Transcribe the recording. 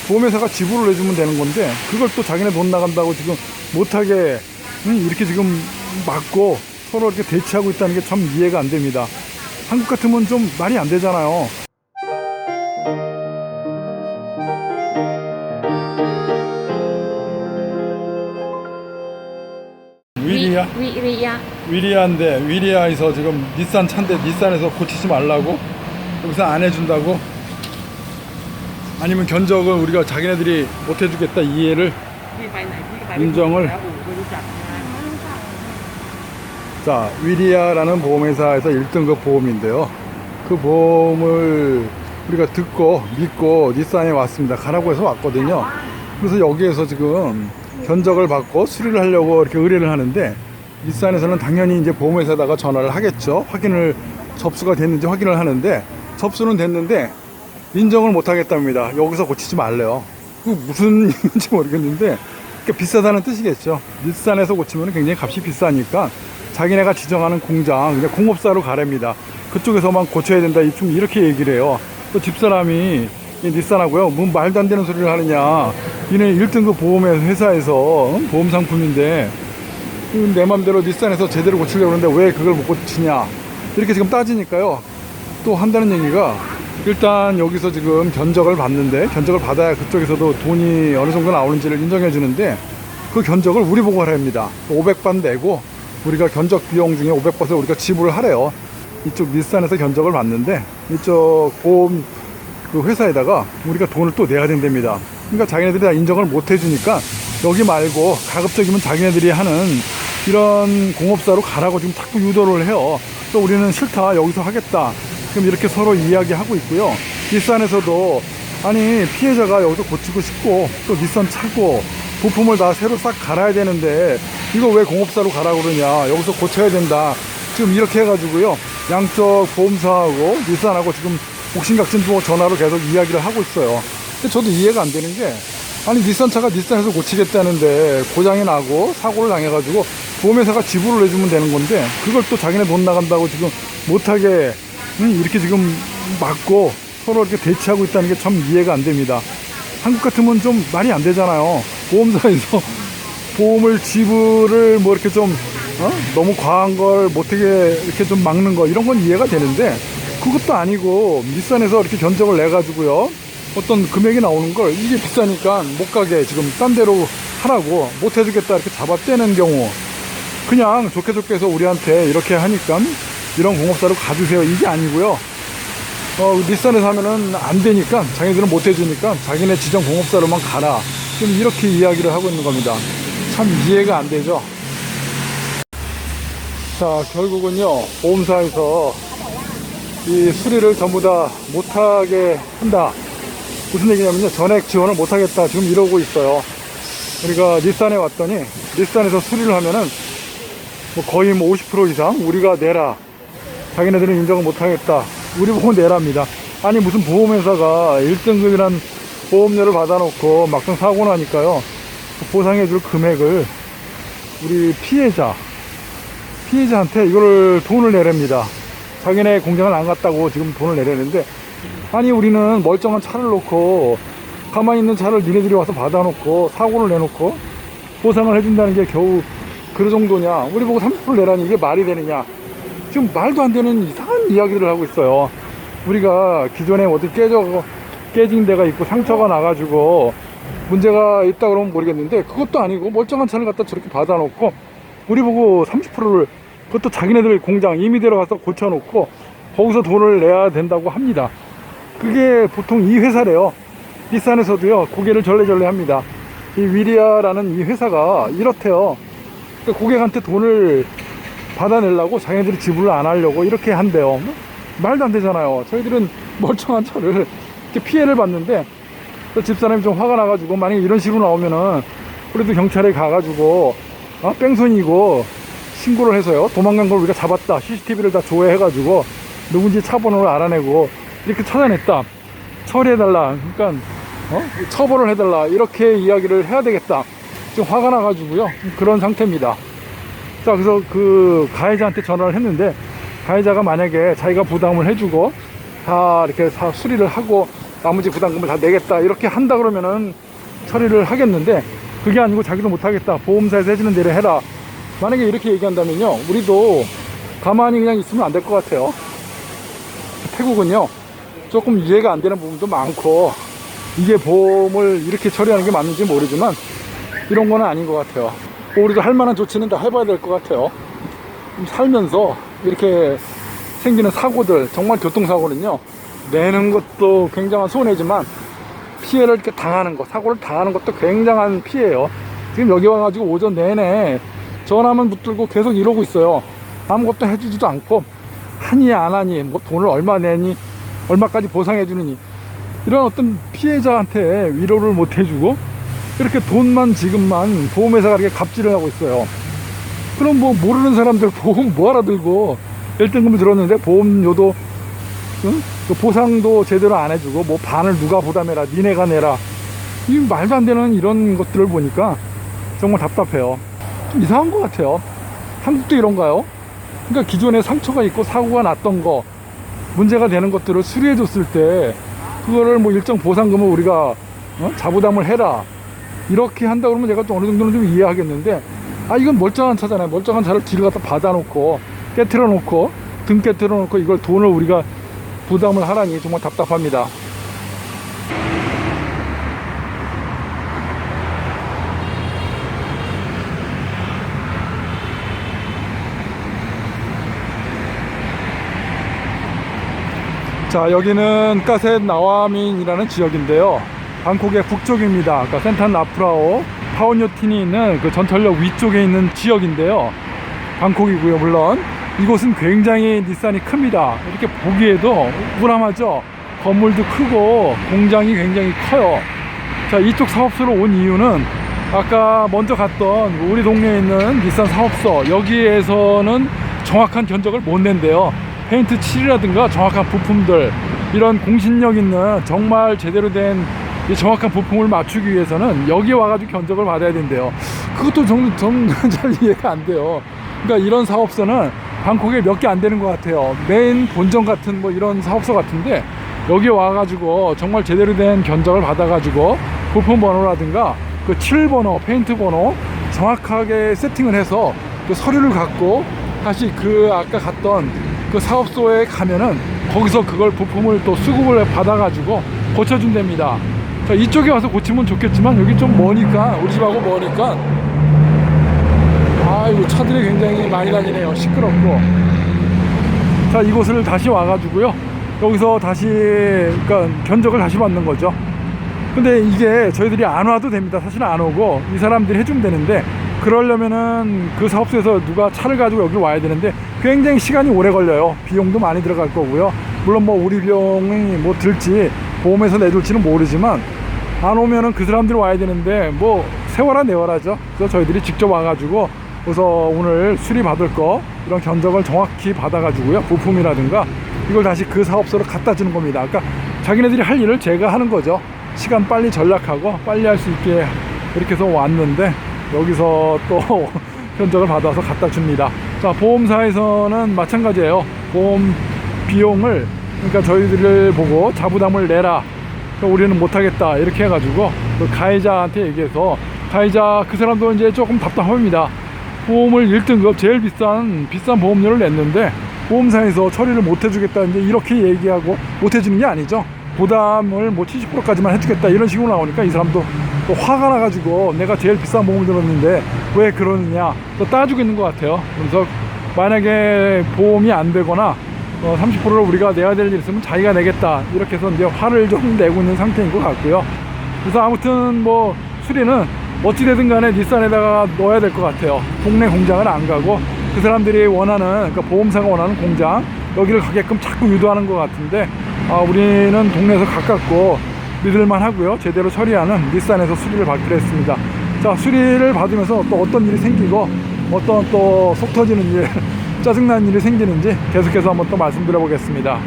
보험회사가 지불을 해주면 되는 건데 그걸 또 자기네 돈 나간다고 지금 못하게 이렇게 지금 막고 서로 이렇게 대치하고 있다는 게 참 이해가 안 됩니다. 한국 같으면 좀 말이 안 되잖아요. 위리아인데 위리아에서 지금 닛산 차인데 닛산에서 고치지 말라고 여기서 안 해준다고, 아니면 견적은 우리가 자기네들이 못 해주겠다 이해를 인정을. 자, 위리아라는 보험회사에서 1등급 보험인데요, 그 보험을 우리가 듣고 믿고 닛산에 왔습니다. 가라고 해서 왔거든요. 그래서 여기에서 지금 견적을 받고 수리를 하려고 이렇게 의뢰를 하는데 닛산에서는 당연히 이제 보험회사에다가 전화를 하겠죠. 확인을, 접수가 됐는지 확인을 하는데 접수는 됐는데 인정을 못 하겠답니다. 여기서 고치지 말래요. 그 무슨 얘기인지 모르겠는데 그러니까 비싸다는 뜻이겠죠. 닛산에서 고치면 굉장히 값이 비싸니까 자기네가 지정하는 공장, 그냥 공업사로 가랍니다. 그쪽에서만 고쳐야 된다, 이렇게 얘기를 해요. 또 집사람이 닛산하고요, 뭐 말도 안 되는 소리를 하느냐, 얘네 1등급 보험회사에서 보험 상품인데 내 맘대로 닛산에서 제대로 고치려고 하는데 왜 그걸 못 고치냐, 이렇게 지금 따지니까요, 또 한다는 얘기가, 일단 여기서 지금 견적을 받는데, 견적을 받아야 그쪽에서도 돈이 어느 정도 나오는지를 인정해 주는데 그 견적을 우리 보고 하랍니다. 500만 내고 우리가 견적 비용 중에 500%를 우리가 지불을 하래요. 이쪽 닛산에서 견적을 받는데 이쪽 보험 그 회사에다가 우리가 돈을 또 내야 된답니다. 그러니까 자기네들이 다 인정을 못 해주니까 여기 말고 가급적이면 자기네들이 하는 이런 공업사로 가라고 지금 자꾸 유도를 해요. 또 우리는 싫다, 여기서 하겠다, 지금 이렇게 서로 이야기하고 있고요. 닛산에서도 아니 피해자가 여기서 고치고 싶고 또 닛산 차고 부품을 다 새로 싹 갈아야 되는데 이거 왜 공업사로 가라고 그러냐, 여기서 고쳐야 된다, 지금 이렇게 해가지고요, 양쪽 보험사하고 닛산하고 지금 옥신각신 전화로 계속 이야기를 하고 있어요. 근데 저도 이해가 안 되는 게, 아니 닛산 차가 닛산에서 고치겠다는데 고장이 나고 사고를 당해가지고 보험회사가 지불을 해주면 되는 건데 그걸 또 자기네 돈 나간다고 지금 못하게 이렇게 지금 막고 서로 이렇게 대치하고 있다는 게 참 이해가 안 됩니다. 한국 같으면 좀 말이 안 되잖아요. 보험사에서 보험을 지불을 뭐 이렇게 좀 너무 과한 걸 못하게 이렇게 좀 막는 거, 이런 건 이해가 되는데 그것도 아니고 닛산에서 이렇게 견적을 내 가지고요, 어떤 금액이 나오는 걸 이게 비싸니까 못 가게 지금 딴 데로 하라고 못 해주겠다 이렇게 잡아떼는 경우, 그냥 좋게 좋게 해서 우리한테 이렇게 하니까 이런 공업사로 가주세요, 이게 아니고요. 닛산에서 하면은 안 되니까 자기들은 못 해주니까 자기네 지정 공업사로만 가라, 지금 이렇게 이야기를 하고 있는 겁니다. 참 이해가 안 되죠. 자, 결국은요, 보험사에서 이 수리를 전부 다 못하게 한다. 무슨 얘기냐면요, 전액 지원을 못하겠다, 지금 이러고 있어요. 우리가 닛산에 왔더니 닛산에서 수리를 하면은 뭐 거의 뭐 50% 이상 우리가 내라, 자기네들은 인정을 못하겠다, 우리 보고 내랍니다. 아니 무슨 보험회사가 1등급이란 보험료를 받아놓고 막상 사고 나니까요, 보상해줄 금액을 우리 피해자한테 이거를 돈을 내랍니다. 자기네 공장을 안 갔다고 지금 돈을 내려는데, 아니 우리는 멀쩡한 차를 놓고 가만히 있는 차를 니네들이 와서 받아놓고 사고를 내놓고 보상을 해준다는 게 겨우 그 정도냐, 우리 보고 30% 내라니 이게 말이 되느냐, 지금 말도 안 되는 이상한 이야기를 하고 있어요. 우리가 기존에 어디 깨진 데가 있고 상처가 나가지고 문제가 있다 그러면 모르겠는데 그것도 아니고 멀쩡한 차를 갖다 저렇게 받아놓고 우리 보고 30%를, 그것도 자기네들 공장 임의대로 가서 고쳐놓고 거기서 돈을 내야 된다고 합니다. 그게 보통 이 회사래요. 닛산에서도요, 고개를 절레절레 합니다. 이 위리아라는 이 회사가 이렇대요. 그러니까 고객한테 돈을 받아내려고 자기네들이 지불을 안 하려고 이렇게 한대요. 말도 안 되잖아요. 저희들은 멀쩡한 차를 이렇게 피해를 봤는데, 집사람이 좀 화가 나가지고 만약에 이런 식으로 나오면은 그래도 경찰에 가가지고 뺑소니고 신고를 해서요, 도망간 걸 우리가 잡았다, CCTV를 다 조회해가지고 누군지 차 번호를 알아내고 이렇게 찾아냈다, 처리해달라, 그러니까 처벌을 해달라, 이렇게 이야기를 해야 되겠다, 지금 화가 나가지고요, 그런 상태입니다. 자, 그래서 그 가해자한테 전화를 했는데 가해자가 만약에 자기가 부담을 해주고 다 이렇게 다 수리를 하고 나머지 부담금을 다 내겠다 이렇게 한다 그러면은 처리를 하겠는데, 그게 아니고 자기도 못하겠다, 보험사에서 해주는 대로 해라, 만약에 이렇게 얘기한다면요, 우리도 가만히 그냥 있으면 안 될 것 같아요. 태국은요 조금 이해가 안 되는 부분도 많고, 이게 보험을 이렇게 처리하는 게 맞는지 모르지만 이런 거는 아닌 것 같아요. 우리도 할 만한 조치는 다 해봐야 될 것 같아요. 살면서 이렇게 생기는 사고들, 정말 교통사고는요, 내는 것도 굉장한 손해지만 피해를 이렇게 당하는 것, 사고를 당하는 것도 굉장한 피해예요. 지금 여기 와가지고 오전 내내 전화만 붙들고 계속 이러고 있어요. 아무것도 해주지도 않고, 하니 안 하니, 뭐 돈을 얼마 내니, 얼마까지 보상해 주느니, 이런 어떤 피해자한테 위로를 못 해주고 이렇게 돈만 지금만 보험회사가 이렇게 갑질을 하고 있어요. 그럼 뭐 모르는 사람들 보험 뭐하러 들고 1등급을 들었는데 보험료도, 응? 그 보상도 제대로 안 해주고, 뭐 반을 누가 부담해라, 니네가 내라, 이 말도 안 되는 이런 것들을 보니까 정말 답답해요. 좀 이상한 것 같아요. 한국도 이런가요? 그러니까 기존에 상처가 있고 사고가 났던 거, 문제가 되는 것들을 수리해 줬을 때 그거를 뭐 일정 보상금을 우리가 자부담을 해라 이렇게 한다 그러면 제가 또 어느 정도는 좀 이해하겠는데, 이건 멀쩡한 차잖아요. 멀쩡한 차를 뒤를 갖다 받아놓고 깨트려 놓고 등 깨트려 놓고 이걸 돈을 우리가 부담을 하라니 정말 답답합니다. 자, 여기는 까셋 나와민이라는 지역인데요, 방콕의 북쪽입니다. 그러니까 센탄 나프라오 파온요틴이 있는 그 전철역 위쪽에 있는 지역인데요, 방콕이고요. 물론 이곳은 굉장히 닛산이 큽니다. 이렇게 보기에도 우람하죠. 건물도 크고 공장이 굉장히 커요. 자, 이쪽 사업소로 온 이유는 아까 먼저 갔던 우리 동네에 있는 닛산 사업소, 여기에서는 정확한 견적을 못 낸대요. 페인트 칠이라든가 정확한 부품들, 이런 공신력 있는 정말 제대로 된 정확한 부품을 맞추기 위해서는 여기 와가지고 견적을 받아야 된대요. 그것도 저는 잘 이해가 안 돼요. 그러니까 이런 사업소는 방콕에 몇 개 안 되는 것 같아요. 메인 본점 같은 뭐 이런 사업소 같은데, 여기 와가지고 정말 제대로 된 견적을 받아가지고 부품 번호라든가 그 칠 번호, 페인트 번호 정확하게 세팅을 해서 그 서류를 갖고 다시 그 아까 갔던 그 사업소에 가면은 거기서 그걸 부품을 또 수급을 받아가지고 고쳐준답니다. 자, 이쪽에 와서 고치면 좋겠지만 여기 좀 머니까, 우리 집하고 머니까, 이거 차들이 굉장히 많이 다니네요. 시끄럽고. 자, 이곳을 다시 와가지고요, 여기서 다시 그러니까 견적을 다시 받는 거죠. 근데 이게 저희들이 안 와도 됩니다. 사실 안 오고 이 사람들이 해주면 되는데, 그러려면은 그 사업소에서 누가 차를 가지고 여기 와야 되는데 굉장히 시간이 오래 걸려요. 비용도 많이 들어갈 거고요. 물론 뭐 우리 비용이 뭐 들지 보험에서 내줄지는 모르지만, 안 오면은 그 사람들이 와야 되는데 뭐 세워라 내워라죠. 그래서 저희들이 직접 와가지고 그래서 오늘 수리 받을 거 이런 견적을 정확히 받아가지고요, 부품이라든가 이걸 다시 그 사업소로 갖다 주는 겁니다. 그러니까 자기네들이 할 일을 제가 하는 거죠. 시간 빨리 전락하고 빨리 할 수 있게 이렇게 해서 왔는데, 여기서 또 견적을 받아서 갖다 줍니다. 자, 보험사에서는 마찬가지예요. 보험 비용을, 그러니까 저희들을 보고 자부담을 내라, 우리는 못하겠다 이렇게 해가지고 그 가해자한테 얘기해서, 가해자 그 사람도 이제 조금 답답합니다. 보험을 1등급 제일 비싼 보험료를 냈는데 보험사에서 처리를 못 해주겠다, 이제 이렇게 얘기하고 못 해주는 게 아니죠. 부담을 뭐 70%까지만 해주겠다 이런 식으로 나오니까 이 사람도 또 화가 나가지고 내가 제일 비싼 보험을 들었는데 왜 그러느냐 또 따지고 있는 것 같아요. 그래서 만약에 보험이 안 되거나 30%를 우리가 내야 될 일 있으면 자기가 내겠다 이렇게 해서 이제 화를 좀 내고 있는 상태인 것 같고요. 그래서 아무튼 뭐 수리는 어찌되든 간에 닛산에다가 넣어야 될 것 같아요. 동네 공장을 안 가고 그 사람들이 원하는, 그러니까 보험사가 원하는 공장 여기를 가게끔 자꾸 유도하는 것 같은데, 우리는 동네에서 가깝고 믿을만 하고요, 제대로 처리하는 닛산에서 수리를 받기로 했습니다. 자, 수리를 받으면서 또 어떤 일이 생기고 어떤 또 속 터지는 일, 짜증나는 일이 생기는지 계속해서 한번 또 말씀드려 보겠습니다.